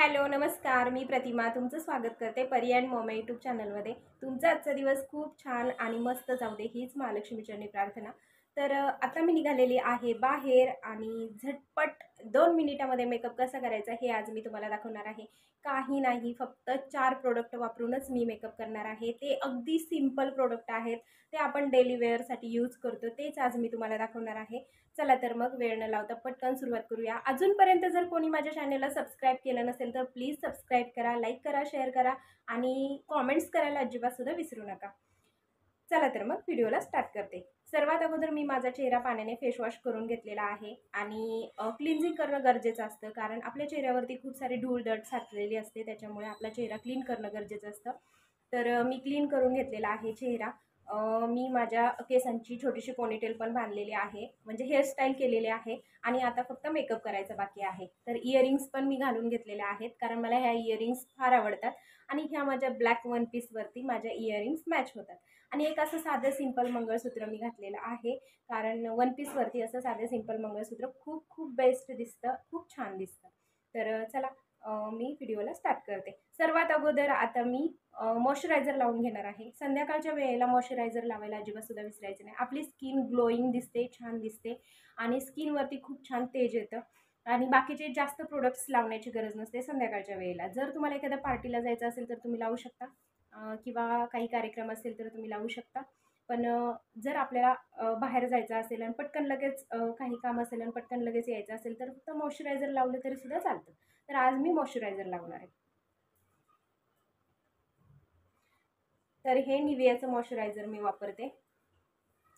Hello नमस्कार, मी प्रतिमा तुमचं स्वागत करते परी अँड मॉम यूट्यूब चॅनलमध्ये। तुमचा आजचा दिवस खूप छान आणि मस्त जाऊ दे हीच महालक्ष्मीचरणी प्रार्थना। तर आता मी निघालेली आहे बाहेर आणि झटपट 2 मिनिटामध्ये मेकअप कसा करायचा हे आज मी तुम्हाला दाखवणार आहे। काही नाही, फक्त 4 प्रोडक्ट वापरूनच मी मेकअप करणार आहे। ते अगदी सिंपल प्रोडक्ट आहेत, ते आपण डेली वेअरसाठी यूज करतो, तेच आज मी तुम्हाला दाखवणार आहे। चला तर मग वेळ न लावता पटकन सुरुवात करूया। अजूनपर्यंत जर कोणी माझ्या चॅनलला सबस्क्राईब केलं नसेल तर प्लीज सबस्क्राईब करा, लाईक करा, शेअर करा आणि कॉमेंट्स करायला अजिबात सुद्धा विसरू नका। चला तर मग व्हिडिओला स्टार्ट करते। सर्वात अगोदर मी माझा चेहरा पाण्याने फेस वॉश करून घेतलेला आहे आणि क्लिन्झिंग करणं गरजेचं असतं, कारण आपल्या चेहऱ्यावरती खूप सारी धूळ दट साचलेली असते, त्याच्यामुळे आपला चेहरा क्लीन करणं गरजेचं असतं। तर मी क्लीन करून घेतलेला आहे चेहरा। मी माझ्या केसांची छोटीशी पोनीटेल पण बांधलेली आहे, म्हणजे हेअरस्टाईल केलेली आहे आणि आता फक्त मेकअप करायचं बाकी आहे। तर इयरिंग्स पण मी घालून घेतलेल्या आहेत, कारण मला ह्या इयरिंग्स फार आवडतात आणि ह्या माझ्या ब्लॅक वन पीसवरती माझ्या इयरिंग्स मॅच होतात। आणि एक असं साधं सिंपल मंगळसूत्र मी घातलेलं आहे, कारण वन पीसवरती असं साधं सिंपल मंगळसूत्र खूप खूप बेस्ट दिसतं, खूप छान दिसतं। तर चला मी व्हिडिओला स्टार्ट करते। सर्वात अगोदर आता मी मॉइश्चरायझर लावून घेणार आहे। संध्याकाळच्या वेळेला मॉइश्चरायझर लावायला अजिबात सुद्धा विसरायचं नाही। आपली स्किन ग्लोईंग दिसते, छान दिसते आणि स्किनवरती खूप छान तेज येतं आणि बाकीचे जास्त प्रोडक्ट्स लावण्याची गरज नसते संध्याकाळच्या वेळेला। जर तुम्हाला एखाद्या पार्टीला जायचं असेल तर तुम्ही लावू शकता, किंवा काही कार्यक्रम असेल तर तुम्ही लावू शकता। पण जर आपल्याला बाहेर जायचं असेल आणि पटकन लगेच काही काम असेल आणि पटकन लगेच यायचं असेल तर फक्त मॉइश्चरायझर लावलं तरी सुद्धा चालतं। तर आज मी मॉइश्चरायझर लावणार आहे। तर हे निव्हियाचं मॉइश्चरायझर मी वापरते।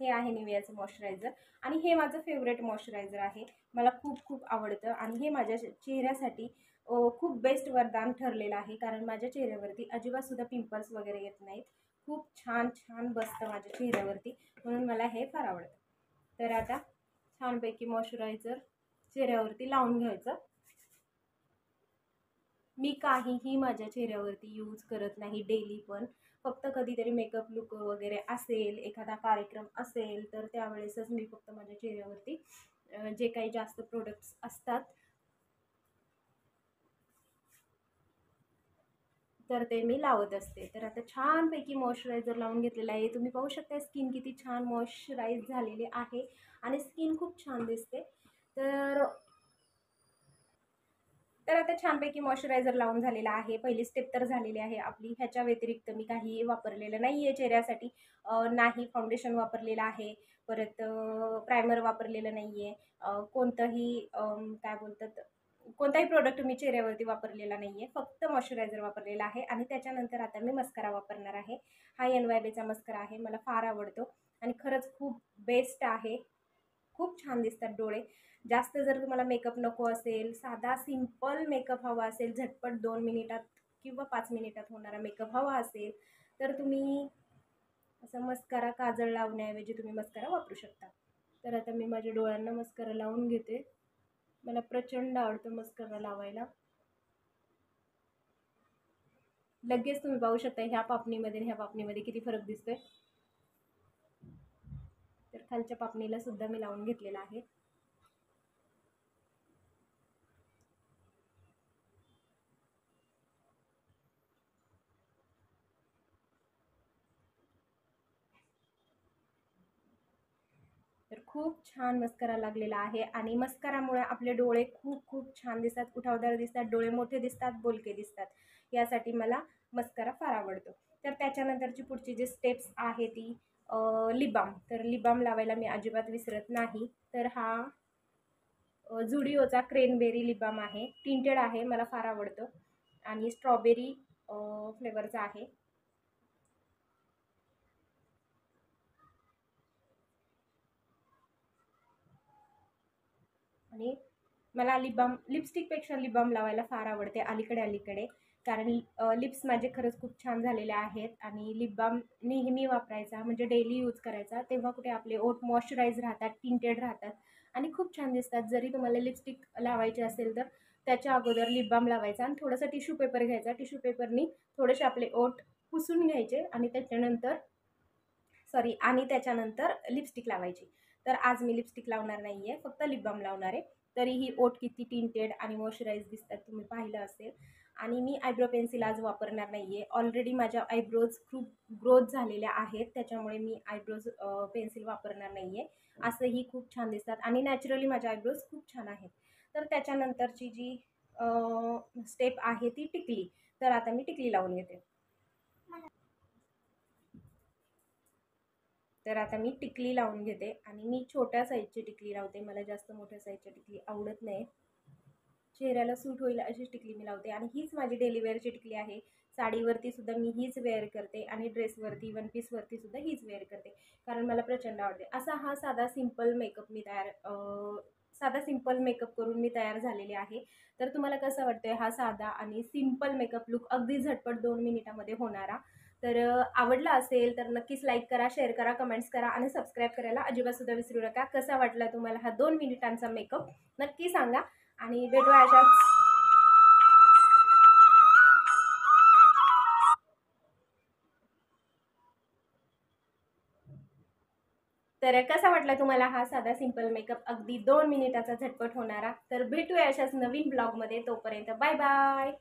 हे आहे निव्हियाचं मॉइश्चरायझर आणि हे माझं फेवरेट मॉइश्चरायझर आहे, मला खूप खूप आवडतं आणि हे माझ्या चेहऱ्यासाठी खूप बेस्ट वरदान ठरलेलं आहे, कारण माझ्या चेहऱ्यावरती अजिबातसुद्धा पिंपल्स वगैरे येत नाहीत। खूप छान छान बसतं माझ्या चेहऱ्यावरती, म्हणून मला हे फार आवडतं। तर आता छानपैकी मॉइश्चरायझर चेहऱ्यावरती लावून घ्यायचं। मी काहीही माझ्या चेहऱ्यावरती यूज करत नाही डेली, पण फक्त कधीतरी मेकअप लुक वगैरे असेल, एखादा कार्यक्रम असेल तर त्यावेळेसच मी फक्त माझ्या चेहऱ्यावरती जे काही जास्त प्रोडक्ट्स असतात तर ते मी लावत असते। तर आता छानपैकी मॉइश्चरायझर लावून घेतलेलं आहे। तुम्ही पाहू शकता स्किन किती छान मॉइश्चराईज झालेली आहे आणि स्किन खूप छान दिसते। तर तर आता छानपैकी मॉइश्चरायझर लावून झालेला आहे। पहिली स्टेप तर झालेली आहे आपली। ह्याच्या व्यतिरिक्त मी काही वापरलेलं नाही आहे चेहऱ्यासाठी। नाही फाउंडेशन वापरलेलं आहे, परत प्रायमर वापरलेलं नाही आहे, कोणतंही काय बोलतात, कोणताही प्रोडक्ट मी चेहऱ्यावरती वापरलेला नाही आहे, फक्त मॉइश्चरायझर वापरलेला आहे। आणि त्याच्यानंतर आता मी मस्कारा वापरणार आहे। हा NYBचा मस्कारा आहे, मला फार आवडतो आणि खरंच खूप बेस्ट आहे। खूप छान दिसतात डोळे। जास्त जर तुम्हाला मेकअप नको असेल, साधा सिंपल मेकअप हवा असेल, झटपट 2 मिनिटात किंवा 5 मिनिटात होणारा मेकअप हवा असेल तर तुम्ही असं मस्कारा, काजळ लावण्याऐवजी तुम्ही मस्कारा वापरू शकता। तर आता मी माझ्या डोळ्यांना मस्कारा लावून घेते। मला प्रचंड आवडतं मस्कारा लावायला। लगेच तुम्ही पाहू शकता ह्या पापणीमध्ये आणि ह्या पापणीमध्ये किती फरक दिसतोय। तर खालच्या पापणीला सुद्धा मी लावून घेतलेला आहे। तर खूप छान मस्कारा लागलेला आहे आणि मस्कारामुळे आपले डोळे खूप खूप छान दिसतात, उठावदार दिसतात, डोळे मोठे दिसतात, बोलके दिसतात। यासाठी मला मस्कारा फार आवडतो। तर त्याच्यानंतरची पुढची जी स्टेप्स आहे ती लिप बाम। तर लिप बाम लावायला मी अजिबात विसरत नाही। तर हा झुडिओचा क्रेनबेरी लिप बाम आहे, टिंटेड आहे, मला फार आवडतं आणि स्ट्रॉबेरी फ्लेवरचा आहे। आणि मला लिप बाम, लिपस्टिकपेक्षा लिप बाम लावायला फार आवडते अलीकडे, कारण लिप्स माझे खरंच खूप छान झालेले आहेत आणि लिप बाम नेहमी वापरायचा, म्हणजे डेली यूज करायचा, तेव्हा कुठे आपले ओठ मॉइश्चराईज राहतात, टिंटेड राहतात आणि खूप छान दिसतात। जरी तुम्हाला लिपस्टिक लावायची असेल तर त्याच्या अगोदर लिप बाम लावायचा आणि थोडासा टिश्यू पेपर घ्यायचा, टिश्यू पेपरनी थोडेसे आपले ओठ पुसून घ्यायचे आणि त्याच्यानंतर लिपस्टिक लावायची। तर आज मी लिपस्टिक लावणार नाही आहे, फक्त लिप बाम लावणार आहे। तरीही ओठ किती टिंटेड आणि मॉइश्चराईज दिसतात तुम्ही पाहिलं असेल. आणि मी आयब्रो पेन्सिल आज वापरणार नाही आहे. ऑलरेडी माझ्या आयब्रोज खूप ग्रोथ झालेल्या आहेत, त्याच्यामुळे मी आयब्रोज पेन्सिल वापरणार नाही आहे. असंही खूप छान दिसतात आणि नॅचरली माझ्या आयब्रोज खूप छान आहेत. तर त्याच्यानंतरची जी स्टेप आहे ती टिकली. तर आता मी टिकली लावून घेते. तर आता मी टिकली लावून घेते आणि मी छोट्या साईजची टिकली लावते. मला जास्त मोठ्या साईजची टिकली आवडत नाही. चेहऱ्याला सूट होईल अशी टिकली मी लावते आणि हीच माझी डेली वेअरची टिकली आहे. साडीवरती सुद्धा मी हीच वेअर करते आणि ड्रेसवरती, वन पीसवरती सुद्धा हीच वेअर करते, कारण मला प्रचंड आवडते. असा हा साधा सिंपल मेकअप मी साधा सिंपल मेकअप करून मी तयार झालेली आहे. तर तुम्हाला कसं वाटतंय हा साधा आणि सिंपल मेकअप लुक, अगदी झटपट 2 मिनिटामध्ये होणारा? तर आवडला असेल तर नक्कीच लाईक करा, शेअर करा, कमेंट्स करा आणि सबस्क्राईब करायला अजिबातसुद्धा विसरू नका. कसा वाटला तुम्हाला हा 2 मिनिटांचा मेकअप नक्की सांगा आणि भेटूया अशाच. तर कसा वाटला तुम्हाला हा साधा सिंपल मेकअप, अगदी 2 मिनिटाचा झटपट होणारा? तर भेटूया अशाच नवीन ब्लॉगमध्ये. तोपर्यंत बाय बाय.